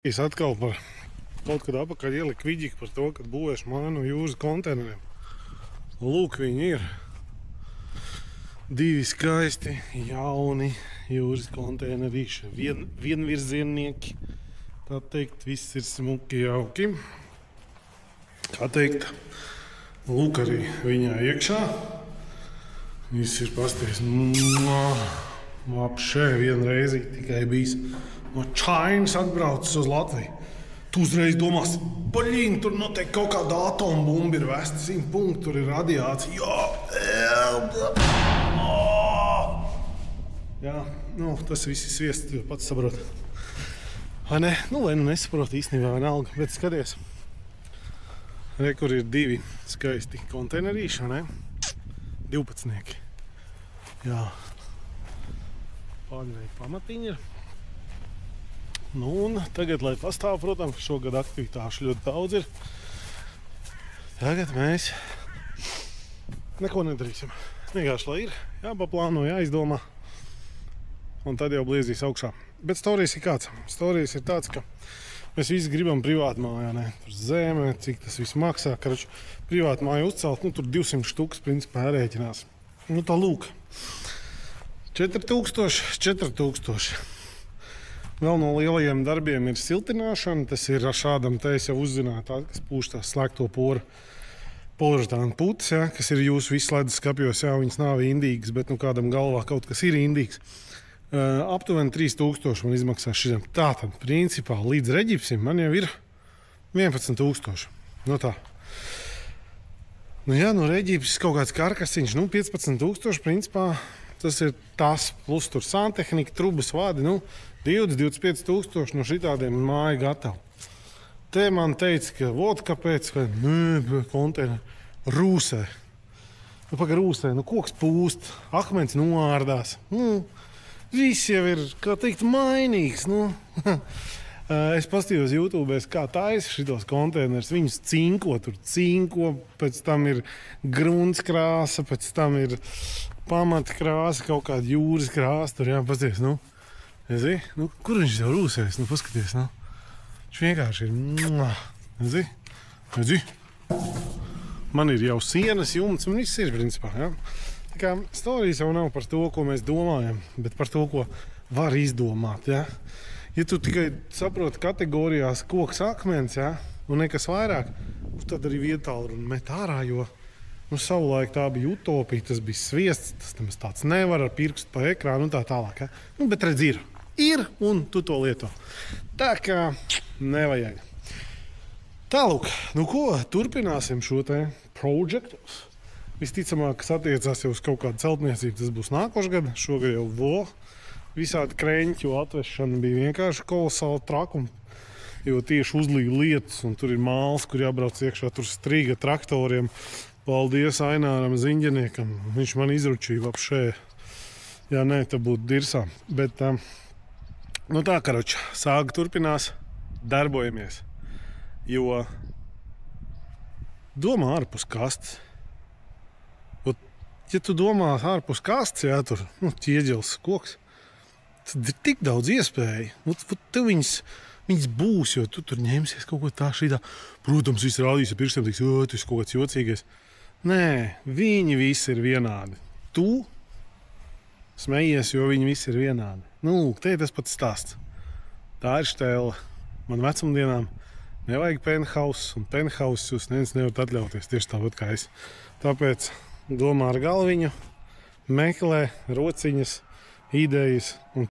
Es atkal par kaut kad apakaļ ieliku viģiku par to, kad būvēšu māju no jūras konteineriem. Lūk, viņi ir. Divi skaisti, jauni jūras konteinerīši. Vienvirziennieki. Tā teikt, viss ir smuki jauki. Kā teikt, lūk arī viņā iekšā. Viss ir pasties. Apšē vienreiz tikai bijis. No Čainas atbraucis uz Latviju. Tu uzreiz domās, baļīn, tur noteikti kaut kāda atombumba ir vesta 100 punktu, tur ir radiācija. Jā, nu, tas viss ir sviests, jo pats saprot. Vai ne? Nu, vai nu nesaprot īstenībā vienalga, bet skaties. Re, kur ir divi skaisti konteinerīši, vai ne? 12. Jā. Pārņēji pamatiņi ir. Nu, un tagad, lai pastāv, protams, šogad aktivitāšu ļoti daudz ir. Tagad mēs neko nedarīsim. Vienkārši, lai ir, jāpaplāno, jāizdomā. Un tad jau bliezīs augšā. Bet storijas ir kāds. Storijas ir tāds, ka mēs visi gribam privātu mājā, ne? Tur zeme, cik tas viss maksā. Karač, privātu māju uzcelt, nu, tur 200 štukas, principā, rēķinās. Nu, tā lūk. 4000. Vēl no lielajiem darbiem ir siltināšana. Tas ir šādam, te es jau uzzināju, tā, kas pūš tās slēgto poliuretāna putas, ja, kas ir jūsu visu ledus skapjos. Jā, viņas nav indīgas, bet nu, kādam galvā kaut kas ir indīgs. Aptuveni 3000 man izmaksā šitiem. Tātad, principā, līdz reģipsim man jau ir 11 000. No tā. Nu jā, no reģips kaut kāds karkasiņš, nu 15 000, principā. Tas ir tas, plus tur santehnika, trubas vadi, nu 20–25 000 no šitādiem māja gatavu. Te man teica, ka vot kāpēc, ka konteineru rūsē. Nu, paga rūsē, nu koks pūst, akmens noārdās. Nu, viss jau ir, kā teikt, mainīgs. Nu. Es paskatījos YouTube, kā taisa šitos konteinerus. Viņus cinko, pēc tam ir gruntskrāsa, pēc tam ir pamata krāsa, kaut kāda jūras krāsa. Tur jāpasties, nu. Ezi? Nu, kur viņš jau rūsēs? Nu, paskaties, nu. Viņš vienkārši ir. Ezi? Man ir jau sienas, jumts, un viss ir, principā, ja? Tā kā storijas jau nav par to, ko mēs domājam, bet par to, ko var izdomāt, ja? Ja tu tikai saproti kategorijās koks akmens, ja? Un nekas vairāk, tad arī vietālu un met ārā, jo nu, savulaik tā bija utopija, tas bija sviests, tas tāds nevar ar pirkstu pa ekrānu un tā tālāk, ja? Nu, bet redz, ir, un tu to lieto. Tā kā nevajag. Tālūk, nu ko, turpināsim šo te projektu. Visticamāk, kas attiecās jau uz kaut kādu celtniecību, tas būs nākošgad. Šogad jau visādi kreņķu atvešana bija vienkārši kolosāli trakumi, jo tieši uzlīja lietas, un tur ir māls, kur jābrauc iekšā, tur strīga traktoriem. Paldies Aināram Ziņģeniekam, viņš man izručīja apšē. Jā, nē, tā būtu dirsā. Bet, nu tā, karoči, sāga turpinās, darbojamies. Jo domā ārpus kastes. Ja tu domā ārpus kastes, jā, tur, nu, ķieģelis, koks, tad ir tik daudz iespēju. Nu, tev viņas būs, jo tu tur ņemsies kaut ko tā šitā. Protams, viss rādīs, ja pirkstiem tiks, tas kaut kāds jocīgais. Nē, viņi visi ir vienādi. Tu smejies, jo viņi visi ir vienādi. Nu, te ir tas pats stāsts. Tā ir štēle. Man vecumdienām nevajag penthouse, un penthouse jūs neviens nevarat atļauties tieši tāpat kā es. Tāpēc domā ar galviņu, meklē rociņas, idejas un